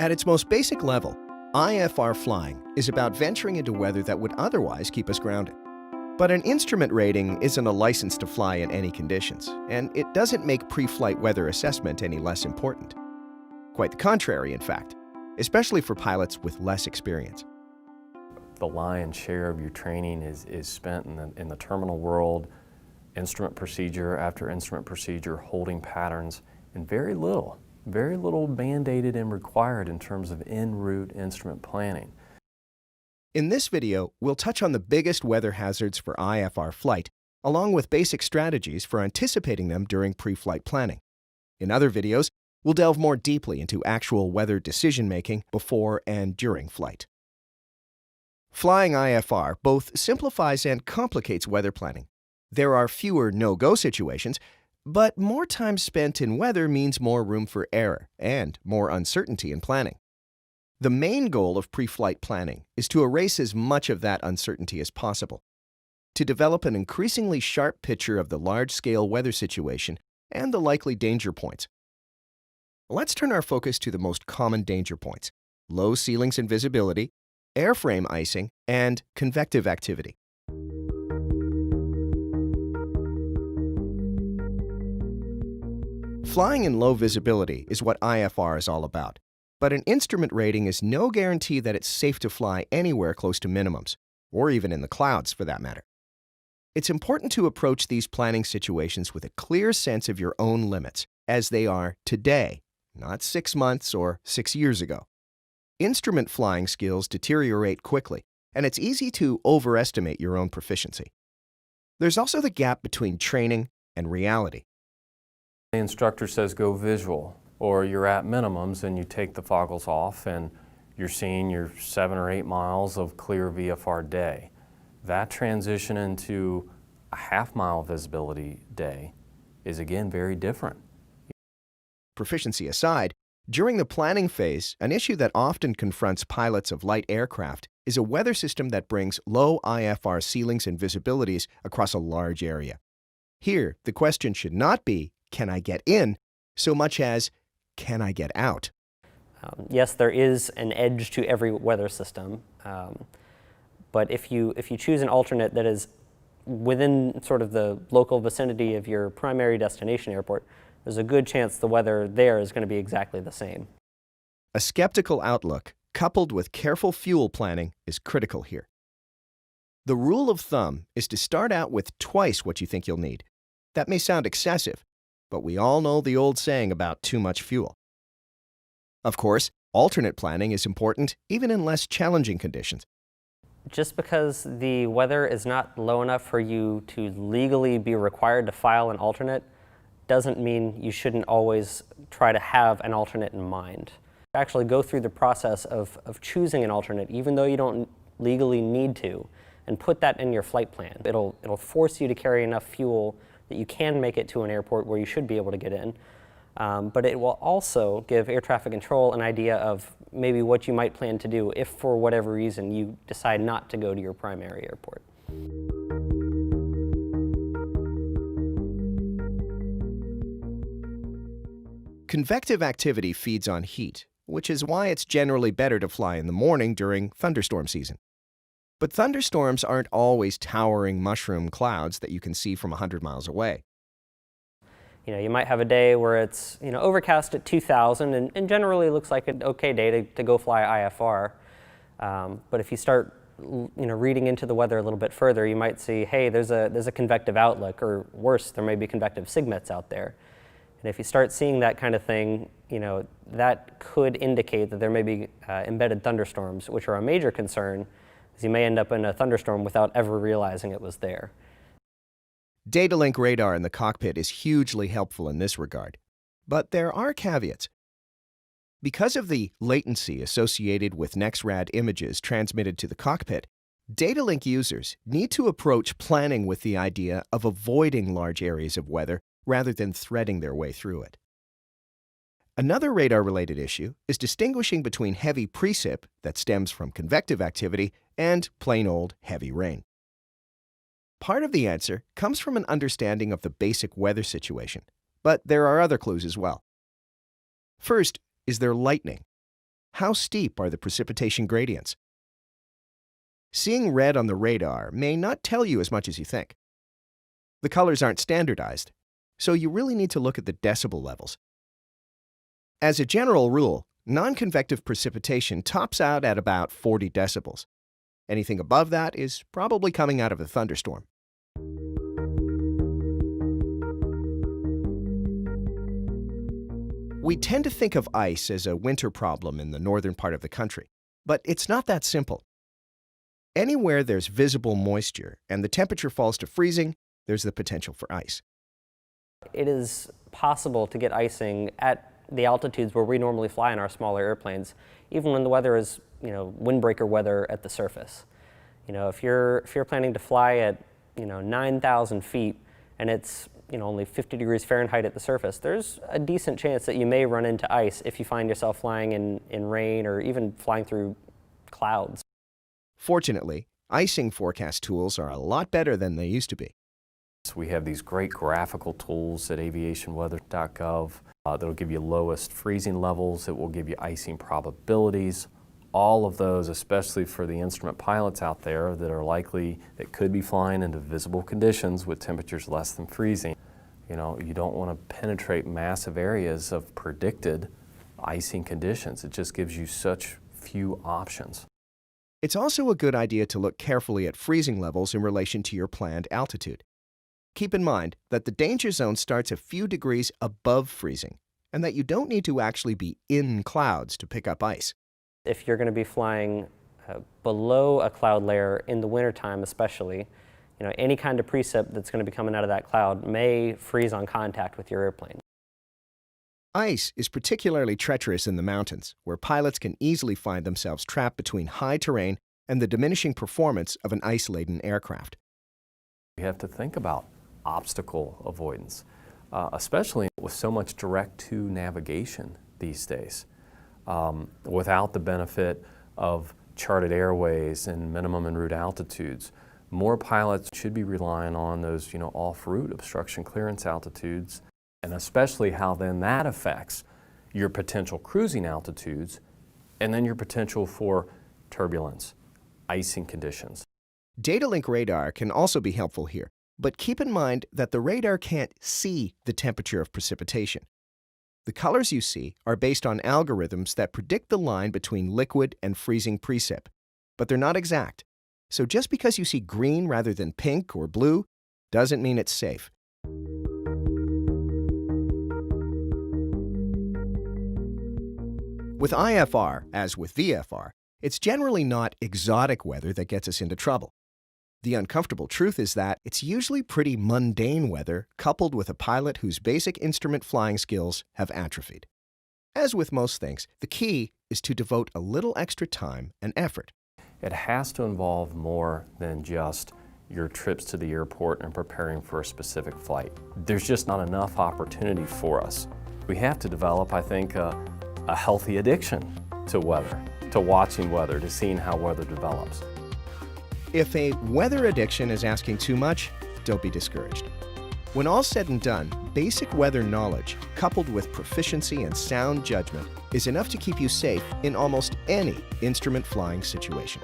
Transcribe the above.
At its most basic level, IFR flying is about venturing into weather that would otherwise keep us grounded. But an instrument rating isn't a license to fly in any conditions, and it doesn't make pre-flight weather assessment any less important. Quite the contrary, in fact, especially for pilots with less experience. The lion's share of your training is spent in the terminal world, instrument procedure after instrument procedure, holding patterns, and very little mandated and required in terms of en route instrument planning. In this video, we'll touch on the biggest weather hazards for IFR flight, along with basic strategies for anticipating them during pre-flight planning. In other videos, we'll delve more deeply into actual weather decision-making before and during flight. Flying IFR both simplifies and complicates weather planning. There are fewer no-go situations, but more time spent in weather means more room for error and more uncertainty in planning. The main goal of pre-flight planning is to erase as much of that uncertainty as possible, to develop an increasingly sharp picture of the large-scale weather situation and the likely danger points. Let's turn our focus to the most common danger points: low ceilings and visibility, airframe icing, and convective activity. Flying in low visibility is what IFR is all about. But an instrument rating is no guarantee that it's safe to fly anywhere close to minimums, or even in the clouds for that matter. It's important to approach these planning situations with a clear sense of your own limits, as they are today, not 6 months or 6 years ago. Instrument flying skills deteriorate quickly, and it's easy to overestimate your own proficiency. There's also the gap between training and reality. The instructor says go visual, or you're at minimums and you take the foggles off and you're seeing your 7 or 8 miles of clear VFR day. That transition into a half-mile visibility day is again very different. Proficiency aside, during the planning phase, an issue that often confronts pilots of light aircraft is a weather system that brings low IFR ceilings and visibilities across a large area. Here, the question should not be, can I get in, so much as, can I get out? Yes, there is an edge to every weather system, but if you choose an alternate that is within sort of the local vicinity of your primary destination airport, there's a good chance the weather there is going to be exactly the same. A skeptical outlook, coupled with careful fuel planning, is critical here. The rule of thumb is to start out with twice what you think you'll need. That may sound excessive, but we all know the old saying about too much fuel. Of course, alternate planning is important even in less challenging conditions. Just because the weather is not low enough for you to legally be required to file an alternate doesn't mean you shouldn't always try to have an alternate in mind. Actually go through the process of choosing an alternate even though you don't legally need to, and put that in your flight plan. It'll force you to carry enough fuel that you can make it to an airport where you should be able to get in. But it will also give air traffic control an idea of maybe what you might plan to do if for whatever reason you decide not to go to your primary airport. Convective activity feeds on heat, which is why it's generally better to fly in the morning during thunderstorm season. But thunderstorms aren't always towering mushroom clouds that you can see from 100 miles away. You might have a day where it's overcast at 2,000 and generally looks like an okay day to go fly IFR. But if you start reading into the weather a little bit further, you might see, hey, there's a convective outlook, or worse, there may be convective sigmets out there. And if you start seeing that kind of thing, that could indicate that there may be embedded thunderstorms, which are a major concern, because you may end up in a thunderstorm without ever realizing it was there. Data link radar in the cockpit is hugely helpful in this regard, but there are caveats. Because of the latency associated with NEXRAD images transmitted to the cockpit, data link users need to approach planning with the idea of avoiding large areas of weather rather than threading their way through it. Another radar-related issue is distinguishing between heavy precip that stems from convective activity and plain old heavy rain. Part of the answer comes from an understanding of the basic weather situation, but there are other clues as well. First, is there lightning? how steep are the precipitation gradients? Seeing red on the radar may not tell you as much as you think. The colors aren't standardized, so you really need to look at the decibel levels. As a general rule, non-convective precipitation tops out at about 40 decibels. Anything above that is probably coming out of a thunderstorm. We tend to think of ice as a winter problem in the northern part of the country, but it's not that simple. Anywhere there's visible moisture and the temperature falls to freezing, there's the potential for ice. It is possible to get icing at the altitudes where we normally fly in our smaller airplanes, even when the weather is, windbreaker weather at the surface. If you're planning to fly at, 9,000 feet and it's, only 50 degrees Fahrenheit at the surface, there's a decent chance that you may run into ice if you find yourself flying in rain or even flying through clouds. Fortunately, icing forecast tools are a lot better than they used to be. So we have these great graphical tools at aviationweather.gov that'll give you lowest freezing levels. It will give you icing probabilities. All of those, especially for the instrument pilots out there that could be flying into visible conditions with temperatures less than freezing. You don't want to penetrate massive areas of predicted icing conditions. It just gives you such few options. It's also a good idea to look carefully at freezing levels in relation to your planned altitude. Keep in mind that the danger zone starts a few degrees above freezing, and that you don't need to actually be in clouds to pick up ice. If you're going to be flying below a cloud layer in the wintertime especially, any kind of precip that's going to be coming out of that cloud may freeze on contact with your airplane. Ice is particularly treacherous in the mountains, where pilots can easily find themselves trapped between high terrain and the diminishing performance of an ice-laden aircraft. We have to think about obstacle avoidance, especially with so much direct-to navigation these days. Without the benefit of charted airways and minimum en route altitudes, more pilots should be relying on those, off-route obstruction clearance altitudes, and especially how then that affects your potential cruising altitudes and then your potential for turbulence, icing conditions. Data link radar can also be helpful here, but keep in mind that the radar can't see the temperature of precipitation. The colors you see are based on algorithms that predict the line between liquid and freezing precip, but they're not exact. So just because you see green rather than pink or blue doesn't mean it's safe. With IFR, as with VFR, it's generally not exotic weather that gets us into trouble. The uncomfortable truth is that it's usually pretty mundane weather coupled with a pilot whose basic instrument flying skills have atrophied. As with most things, the key is to devote a little extra time and effort. It has to involve more than just your trips to the airport and preparing for a specific flight. There's just not enough opportunity for us. We have to develop, I think, a healthy addiction to weather, to watching weather, to seeing how weather develops. If a weather addiction is asking too much, don't be discouraged. When all's said and done, basic weather knowledge, coupled with proficiency and sound judgment, is enough to keep you safe in almost any instrument flying situation.